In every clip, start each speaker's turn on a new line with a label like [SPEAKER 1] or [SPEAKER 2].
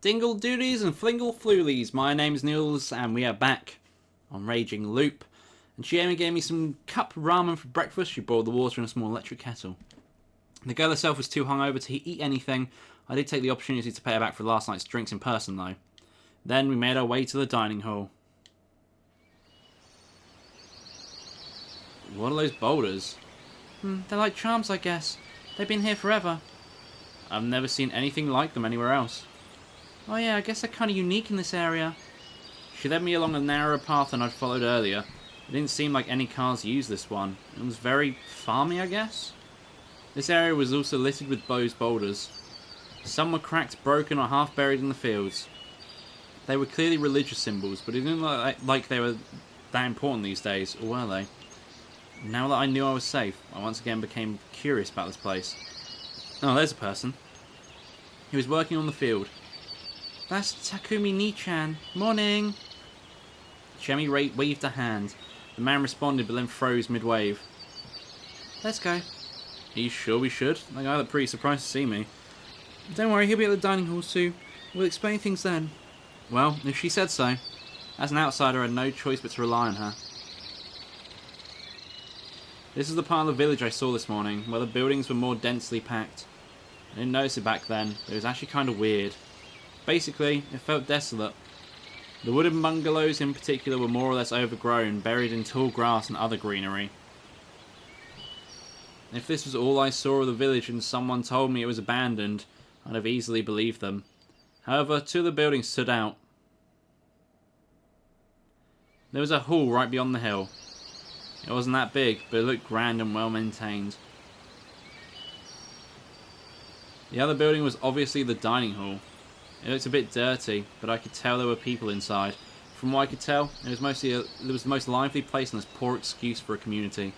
[SPEAKER 1] Dingle doodies and flingle flulies, my name's Niels and we are back on Raging Loop. And Chiemi gave me some cup ramen for breakfast. She boiled the water in a small electric kettle. The girl herself was too hungover to eat anything. I did take the opportunity to pay her back for last night's drinks in person though. Then we made our way to the dining hall. What are those boulders?
[SPEAKER 2] They're like charms, I guess. They've been here forever.
[SPEAKER 1] I've never seen anything like them anywhere else.
[SPEAKER 2] Oh yeah, I guess they're kind of unique in this area.
[SPEAKER 1] She led me along a narrower path than I'd followed earlier. It didn't seem like any cars used this one. It was very farmy, I guess? This area was also littered with boulders. Some were cracked, broken, or half buried in the fields. They were clearly religious symbols, but it didn't look like they were that important these days, or were they? Now that I knew I was safe, I once again became curious about this place. Oh, there's a person. He was working on the field.
[SPEAKER 2] That's Takumi Ni-chan. Morning.
[SPEAKER 1] Chiemi waved a hand. The man responded, but then froze mid-wave.
[SPEAKER 2] Let's go.
[SPEAKER 1] Are you sure we should? The guy looked pretty surprised to see me.
[SPEAKER 2] Don't worry, he'll be at the dining hall soon. We'll explain things then.
[SPEAKER 1] Well, if she said so. As an outsider, I had no choice but to rely on her. This is the part of the village I saw this morning, where the buildings were more densely packed. I didn't notice it back then, but it was actually kind of weird. Basically, it felt desolate. The wooden bungalows in particular were more or less overgrown, buried in tall grass and other greenery. If this was all I saw of the village and someone told me it was abandoned, I'd have easily believed them. However, two of the buildings stood out. There was a hall right beyond the hill. It wasn't that big, but it looked grand and well maintained. The other building was obviously the dining hall. It looked a bit dirty, but I could tell there were people inside. From what I could tell, it was the most lively place in this poor excuse for a community.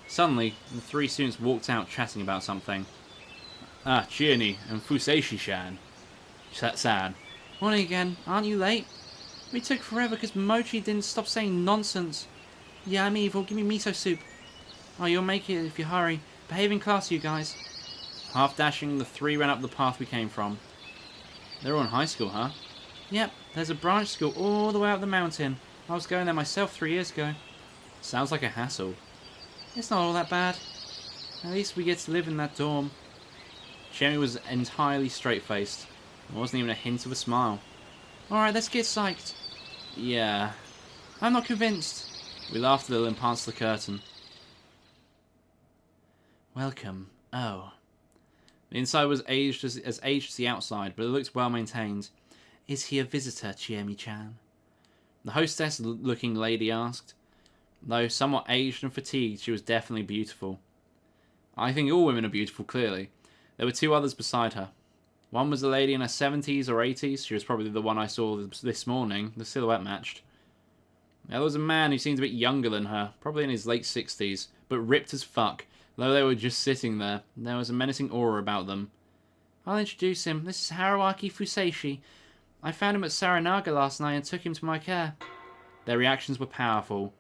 [SPEAKER 1] Suddenly, the three students walked out chatting about something. Ah, Chieni and Fuseishi-shan. San.
[SPEAKER 2] Morning again. Aren't you late? We took forever because Mochi didn't stop saying nonsense. Yeah, I'm evil. Give me miso soup. Oh, you'll make it if you hurry. Behave in class, you guys.
[SPEAKER 1] Half dashing, the three ran up the path we came from. They were in high school, huh?
[SPEAKER 2] Yep, there's a branch school all the way up the mountain. I was going there myself 3 years ago.
[SPEAKER 1] Sounds like a hassle.
[SPEAKER 2] It's not all that bad. At least we get to live in that dorm.
[SPEAKER 1] Chiemi was entirely straight-faced. There wasn't even a hint of a smile.
[SPEAKER 2] Alright, let's get psyched.
[SPEAKER 1] Yeah.
[SPEAKER 2] I'm not convinced.
[SPEAKER 1] We laughed a little and passed the curtain.
[SPEAKER 2] Welcome. Oh.
[SPEAKER 1] The inside was aged as aged as the outside, but it looked well maintained.
[SPEAKER 2] Is he a visitor, Chiemi-chan?
[SPEAKER 1] The hostess-looking lady asked. Though somewhat aged and fatigued, she was definitely beautiful. I think all women are beautiful, clearly. There were two others beside her. One was a lady in her 70s or 80s. She was probably the one I saw this morning. The silhouette matched. The other was a man who seemed a bit younger than her, probably in his late 60s, but ripped as fuck. Though they were just sitting there, there was a menacing aura about them.
[SPEAKER 2] I'll introduce him. This is Haruaki Fuseishi. I found him at Saranaga last night and took him to my care.
[SPEAKER 1] Their reactions were powerful.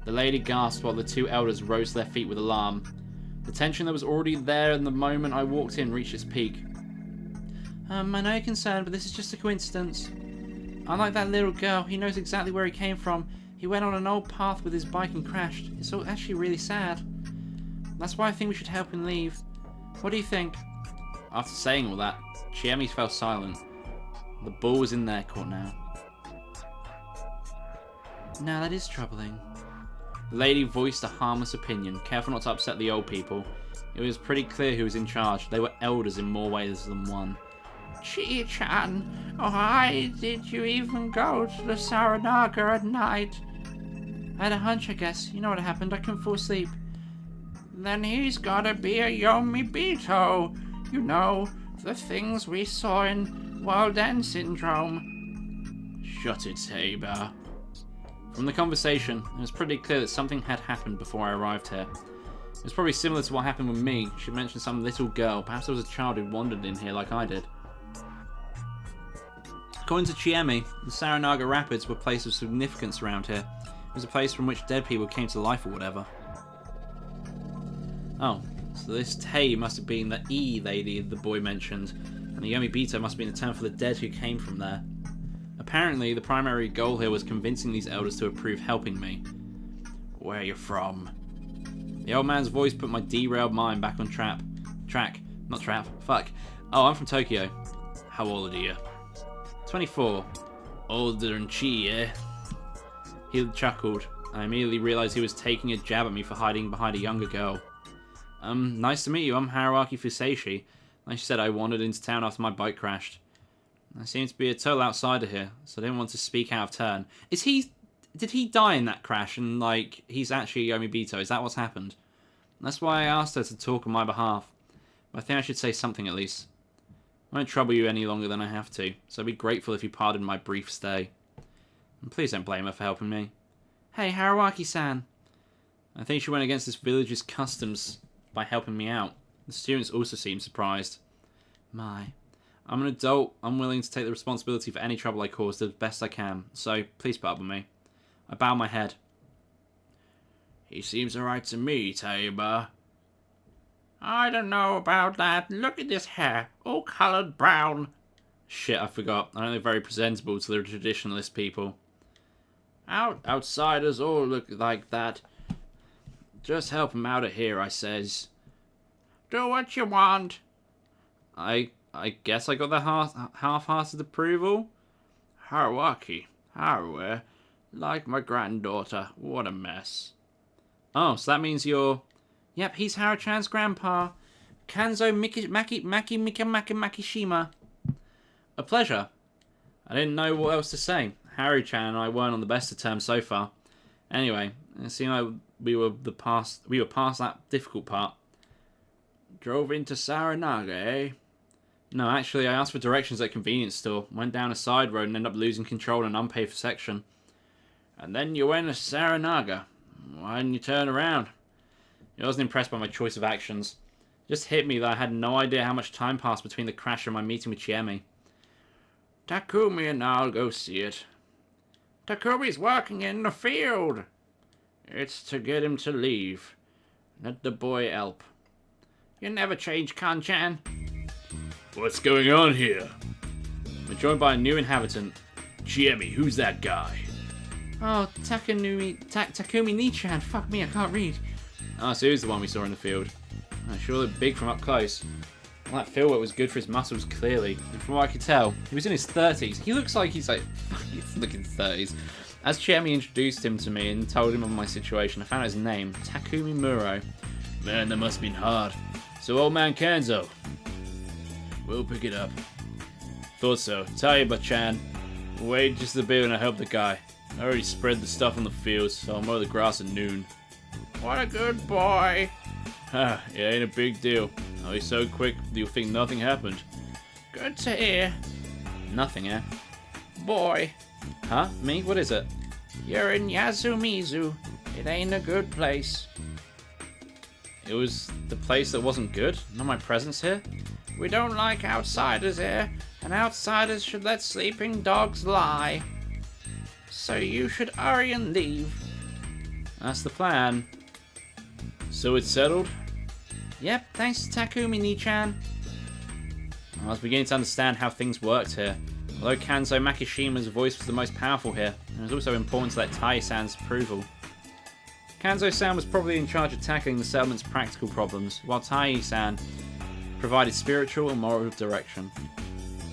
[SPEAKER 1] The lady gasped while the two elders rose to their feet with alarm. The tension that was already there in the moment I walked in reached its peak.
[SPEAKER 2] I know you're concerned, but this is just a coincidence. Unlike that little girl, he knows exactly where he came from. He went on an old path with his bike and crashed. It's actually really sad. That's why I think we should help him leave. What do you think?
[SPEAKER 1] After saying all that, Chiemi fell silent. The ball was in their court now.
[SPEAKER 2] Now that is troubling.
[SPEAKER 1] The lady voiced a harmless opinion, careful not to upset the old people. It was pretty clear who was in charge. They were elders in more ways than one.
[SPEAKER 2] Chi-chan, why did you even go to the Saranaga at night? I had a hunch, I guess. You know what happened. I couldn't fall asleep. Then he's gotta be a Yomibito. You know, the things we saw in Walden Syndrome.
[SPEAKER 1] Shut it, Saber. From the conversation, it was pretty clear that something had happened before I arrived here. It was probably similar to what happened with me. She mentioned some little girl. Perhaps there was a child who wandered in here like I did. According to Chiemi, the Saranaga Rapids were a place of significance around here. It was a place from which dead people came to life or whatever. Oh, so this Tay must have been the E lady the boy mentioned. and the Yomibito must be in the town for the dead who came from there. Apparently, the primary goal here was convincing these elders to approve helping me. Where are you from? The old man's voice put my derailed mind back on track. Fuck. Oh, I'm from Tokyo. How old are you? 24. Older than Chi, eh? He chuckled. I immediately realized he was taking a jab at me for hiding behind a younger girl. Nice to meet you. I'm Haruaki Fuseishi. Like you said, I wandered into town after my bike crashed. I seem to be a total outsider here, so I didn't want to speak out of turn. Did he die in that crash and, like, he's actually Yomibito? Is that what's happened? That's why I asked her to talk on my behalf. But I think I should say something at least. I won't trouble you any longer than I have to, so I'd be grateful if you pardoned my brief stay. And please don't blame her for helping me. Hey, Haruaki-san. I think she went against this village's customs by helping me out. The students also seemed surprised. My. I'm an adult. I'm willing to take the responsibility for any trouble I cause the best I can, so please put up with me. I bow my head. He seems alright to me, Taiba.
[SPEAKER 2] I don't know about that. Look at this hair, all coloured brown.
[SPEAKER 1] Shit, I forgot. I don't look very presentable to the traditionalist people.
[SPEAKER 2] Outsiders all look like that.
[SPEAKER 1] Just help him out of here, I says.
[SPEAKER 2] Do what you want.
[SPEAKER 1] I guess I got the half-hearted approval.
[SPEAKER 2] Haruaki. Haru, like my granddaughter. What a mess.
[SPEAKER 1] Oh, so that means you're... Yep, he's Haru-chan's grandpa. Kanzo Makishima. A pleasure. I didn't know what else to say. Haru-chan and I weren't on the best of terms so far. Anyway, it seemed like we were past that difficult part.
[SPEAKER 2] Drove into Saranaga, eh?
[SPEAKER 1] No, actually, I asked for directions at a convenience store, went down a side road and ended up losing control in an unpaved section.
[SPEAKER 2] And then you went to Saranaga. Why didn't you turn around?
[SPEAKER 1] I wasn't impressed by my choice of actions. It just hit me that I had no idea how much time passed between the crash and my meeting with Chiemi.
[SPEAKER 2] Takumi and I'll go see it. Takumi's working in the field. It's to get him to leave. Let the boy help. You never change, Kan-chan.
[SPEAKER 3] What's going on here?
[SPEAKER 1] We're joined by a new inhabitant.
[SPEAKER 3] Chiemi, who's that guy?
[SPEAKER 1] Oh, Takumi Nichan. Fuck me, I can't read. Oh, so he's the one we saw in the field. Oh, sure looked big from up close. Well, that fieldwork was good for his muscles, clearly. And from what I could tell, he was in his 30s. He looks like he's like, he's looking 30s. As Chiemi introduced him to me and told him of my situation, I found his name, Takumi Muro.
[SPEAKER 3] Man, that must have been hard. So, old man Kanzo. We'll pick it up.
[SPEAKER 1] Thought so. Taiba-chan. Wait just a bit and I help the guy. I already spread the stuff on the fields, so I'll mow the grass at noon.
[SPEAKER 2] What a good boy.
[SPEAKER 1] Ha, it ain't a big deal. I'll be so quick that you'll think nothing happened.
[SPEAKER 2] Good to hear.
[SPEAKER 1] Nothing, eh?
[SPEAKER 2] Boy.
[SPEAKER 1] Huh? Me? What is it?
[SPEAKER 2] You're in Yasumizu. It ain't a good place.
[SPEAKER 1] It was the place that wasn't good? Not my presence here?
[SPEAKER 2] We don't like outsiders here, and outsiders should let sleeping dogs lie. So you should hurry and leave.
[SPEAKER 1] That's the plan.
[SPEAKER 3] So it's settled?
[SPEAKER 1] Yep, thanks to Takumi Nichan. I was beginning to understand how things worked here. Although Kanzo Makishima's voice was the most powerful here, it was also important to let Tai-san's approval. Kanzo-san was probably in charge of tackling the settlement's practical problems, while Tai-san provided spiritual and moral direction.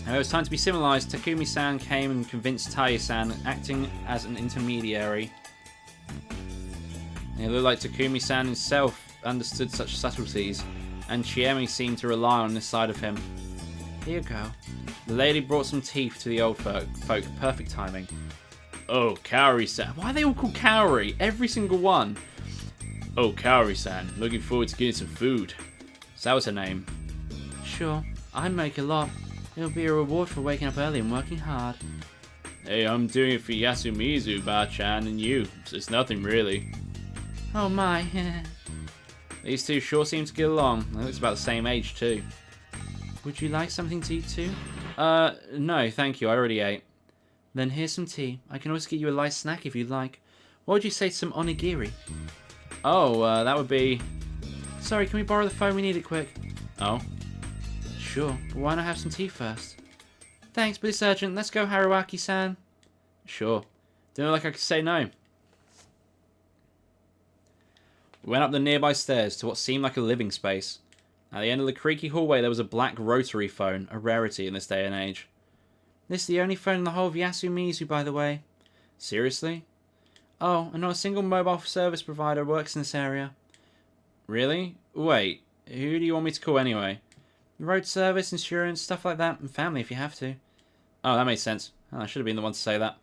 [SPEAKER 1] When it was time to be civilized, Takumi-san came and convinced Tai-san, acting as an intermediary. It looked like Takumi-san himself understood such subtleties, and Chiemi seemed to rely on this side of him. Here you go. The lady brought some teeth to the old folk. Perfect timing. Oh, Kaori-san. Why are they all called Kaori? Every single one.
[SPEAKER 3] Oh, Kaori-san. Looking forward to getting some food.
[SPEAKER 1] So that was her name. Sure. I make a lot. It'll be a reward for waking up early and working hard.
[SPEAKER 3] Hey, I'm doing it for Yasumizu, Ba-chan, and you. So it's nothing, really.
[SPEAKER 1] Oh my. These two sure seem to get along. They look about the same age, too. Would you like something to eat, too? No, thank you. I already ate. Then here's some tea. I can also get you a light snack if you'd like. What would you say to some onigiri? Oh, that would be... Sorry, can we borrow the phone? We need it quick.
[SPEAKER 3] Oh?
[SPEAKER 1] Sure, but why not have some tea first? Thanks, but it's urgent. Let's go, Haruaki-san. Sure. Didn't look like I could say no. We went up the nearby stairs to what seemed like a living space. At the end of the creaky hallway there was a black rotary phone, a rarity in this day and age. This is the only phone in the whole of Yasumizu, by the way. Seriously? Oh, and not a single mobile service provider works in this area. Really? Wait, who do you want me to call anyway? Road service, insurance, stuff like that, and family if you have to. Oh, that makes sense. Oh, I should have been the one to say that.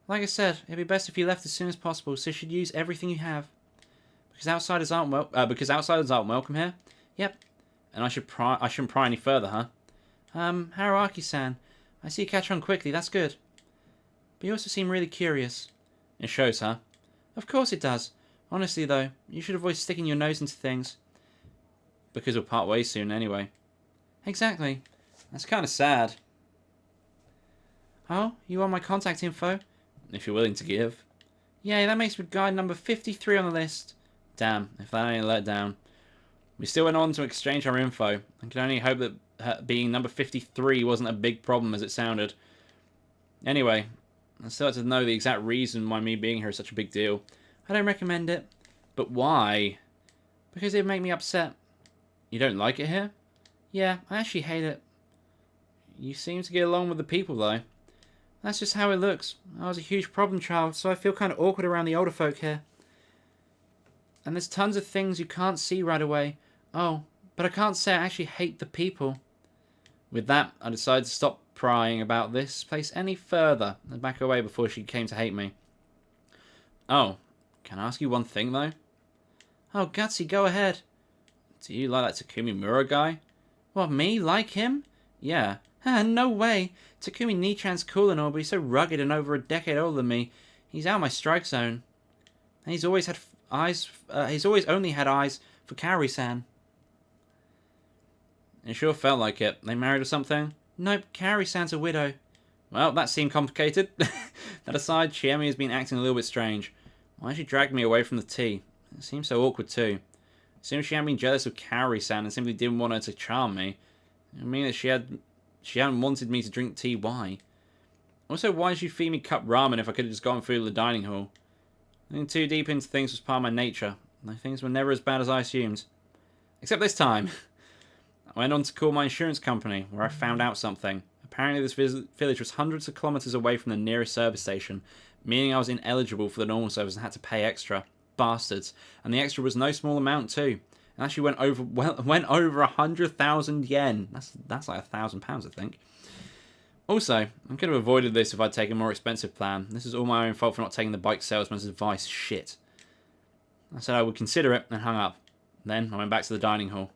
[SPEAKER 1] Like I said, it'd be best if you left as soon as possible, so you should use everything you have. Because outsiders aren't welcome here. Yep. And I shouldn't pry any further, huh? Haruaki-san, I see you catch on quickly. That's good. But you also seem really curious. It shows, huh? Of course it does. Honestly, though, you should avoid sticking your nose into things. Because we'll part ways soon, anyway. Exactly. That's kind of sad. Oh, you want my contact info? If you're willing to give. Yay, that makes me guy number 53 on the list. Damn, if that ain't a letdown. We still went on to exchange our info, and can only hope that being number 53 wasn't a big problem as it sounded. Anyway, I still have to know the exact reason why me being here is such a big deal. I don't recommend it. But why? Because it'd make me upset. You don't like it here? Yeah, I actually hate it. You seem to get along with the people, though. That's just how it looks. I was a huge problem child, so I feel kind of awkward around the older folk here. And there's tons of things you can't see right away. Oh, but I can't say I actually hate the people. With that, I decided to stop prying about this place any further and back away before she came to hate me. Oh, can I ask you one thing, though? Oh, Gutsy, go ahead. Do you like that Takumi Mura guy? What, me? Like him? Yeah. No way. Takumi Nichan's cool and all, but he's so rugged and over a decade older than me. He's out of my strike zone. And he's always only had eyes for Kaori-san. It sure felt like it. They married or something? Nope, Kaori-san's a widow. Well, that seemed complicated. That aside, Chiemi has been acting a little bit strange. Why she dragged me away from the tea? It seems so awkward too. It seems she had been jealous of Kaori-san and simply didn't want her to charm me. I mean that she hadn't wanted me to drink tea, why? Also, why did she feed me cup ramen if I could have just gone through the dining hall? Getting too deep into things was part of my nature. My things were never as bad as I assumed. Except this time. I went on to call my insurance company, where I found out something. Apparently this village was hundreds of kilometers away from the nearest service station, meaning I was ineligible for the normal service and had to pay extra. Bastards. And the extra was no small amount too. And actually went over 100,000 yen. That's like £1,000, I think. Also, I could have avoided this if I'd taken a more expensive plan. This is all my own fault for not taking the bike salesman's advice. Shit. I said I would consider it and hung up. Then I went back to the dining hall.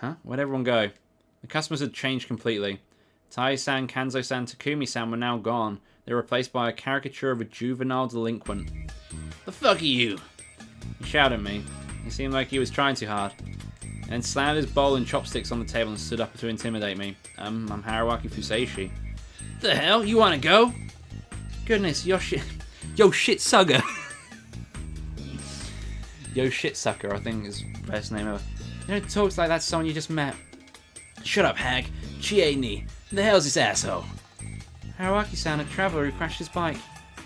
[SPEAKER 1] Huh? Where'd everyone go? The customers had changed completely. Tai-san, Kanzo-san, Takumi-san were now gone. They were replaced by a caricature of a juvenile delinquent. The fuck are you? He shouted at me. He seemed like he was trying too hard. And then slammed his bowl and chopsticks on the table and stood up to intimidate me. I'm Haruaki Fuseishi. The hell? You wanna go? Goodness, yo shit sucker. Yo shit sucker, I think is the best name ever. You know, talks like that's someone you just met. Shut up, hag. Chie ni. The hell's this asshole? Haruaki-san, a traveller who crashed his bike.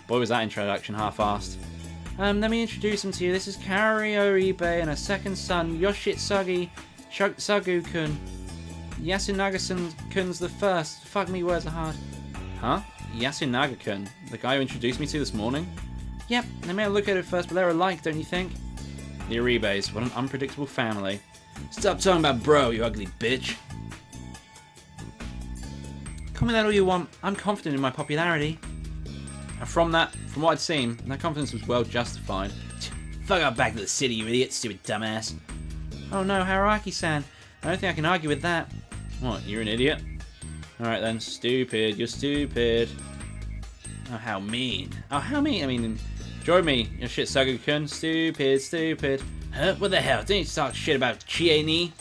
[SPEAKER 1] Boy, was that introduction half-assed. Let me introduce him to you. This is Kaori Oribe and her second son, Yoshitsugi Sagu-kun. Yasunaga-kun's the first. Fuck me, words are hard. Huh? Yasunaga-kun? The guy who introduced me to this morning? Yep, they may have looked at it first, but they're alike, don't you think? The Oribes, what an unpredictable family. Stop talking about bro, you ugly bitch. Call me that all you want. I'm confident in my popularity. And from what I'd seen, that confidence was well justified. Fuck up back to the city, you idiot, stupid dumbass. Oh no, Haruaki-san. I don't think I can argue with that. What, you're an idiot? Alright then, stupid, you're stupid. Oh, how mean. Oh, how mean? I mean, join me, your shit Sagu-kun. Stupid, stupid. Huh? What the hell? Don't you talk shit about Chie-ni?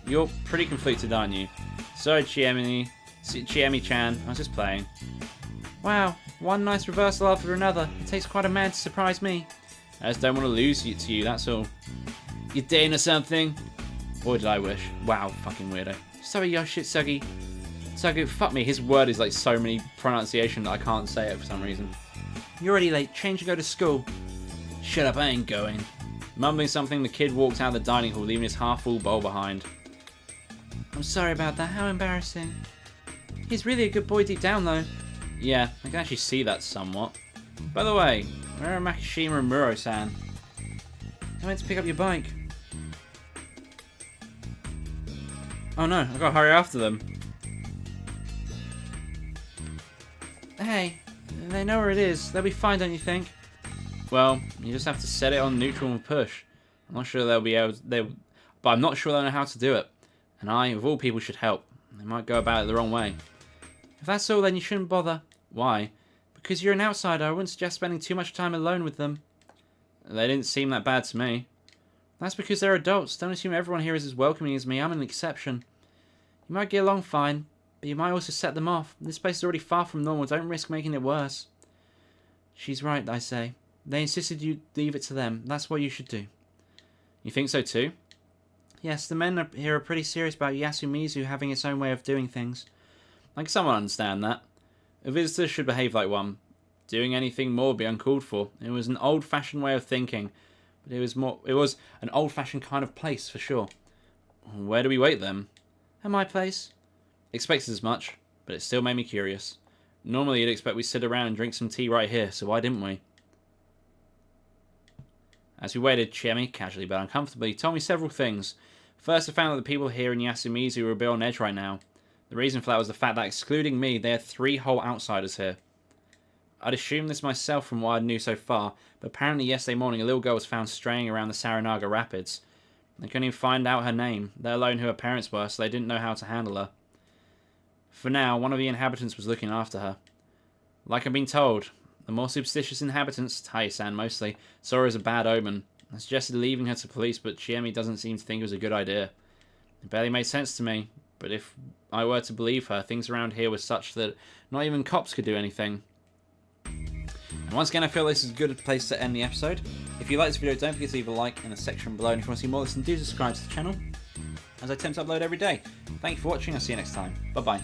[SPEAKER 1] You're pretty conflicted, aren't you? Sorry, Chiemi-chan. I was just playing. Wow, one nice reversal after another. It takes quite a man to surprise me. I just don't want to lose you to you, that's all. You dating or something? Boy, did I wish. Wow, fucking weirdo. Sorry, Yoshitsugi. Sugu, fuck me, his word is like so many pronunciation that I can't say it for some reason. You're already late. Change and go to school.
[SPEAKER 3] Shut up, I ain't going.
[SPEAKER 1] Mumbling something, the kid walked out of the dining hall, leaving his half-full bowl behind.
[SPEAKER 2] I'm sorry about that. How embarrassing. He's really a good boy deep down, though.
[SPEAKER 1] Yeah, I can actually see that somewhat. By the way, where are Makishima and Muro-san?
[SPEAKER 2] I went to pick up your bike.
[SPEAKER 1] Oh no, I've got to hurry after them.
[SPEAKER 2] Hey, they know where it is. They'll be fine, don't you think?
[SPEAKER 1] Well, you just have to set it on neutral and push. I'm not sure they'll be able to, but I'm not sure they'll know how to do it. And I, of all people, should help. They might go about it the wrong way.
[SPEAKER 2] If that's all, then you shouldn't bother.
[SPEAKER 1] Why?
[SPEAKER 2] Because you're an outsider. I wouldn't suggest spending too much time alone with them.
[SPEAKER 1] They didn't seem that bad to me.
[SPEAKER 2] That's because they're adults. Don't assume everyone here is as welcoming as me. I'm an exception. You might get along fine, but you might also set them off. This place is already far from normal. Don't risk making it worse. She's right, I say. They insisted you leave it to them. That's what you should do.
[SPEAKER 1] You think so too?
[SPEAKER 2] Yes, the men here are pretty serious about Yasumizu having its own way of doing things.
[SPEAKER 1] I can somewhat understand that. A visitor should behave like one. Doing anything more would be uncalled for. It was an old-fashioned way of thinking, but it was an old-fashioned kind of place for sure. Where do we wait then?
[SPEAKER 2] At my place.
[SPEAKER 1] Expected as much, but it still made me curious. Normally you'd expect we sit around and drink some tea right here, so why didn't we? As we waited, Chiemi, casually but uncomfortably, told me several things. First, I found that the people here in Yasumizu were a bit on edge right now. The reason for that was the fact that, excluding me, there are 3 whole outsiders here. I'd assumed this myself from what I knew so far, but apparently yesterday morning a little girl was found straying around the Saranaga Rapids. They couldn't even find out her name, let alone who her parents were, so they didn't know how to handle her. For now, one of the inhabitants was looking after her. Like I've been told, the more superstitious inhabitants, Tai-san mostly, saw her as a bad omen. I suggested leaving her to police, but Chiemi doesn't seem to think it was a good idea. It barely made sense to me, but if I were to believe her, things around here were such that not even cops could do anything. And once again, I feel this is a good place to end the episode. If you like this video, don't forget to leave a like in the section below, and if you want to see more of this, then do subscribe to the channel, as I attempt to upload every day. Thank you for watching, I'll see you next time. Bye bye.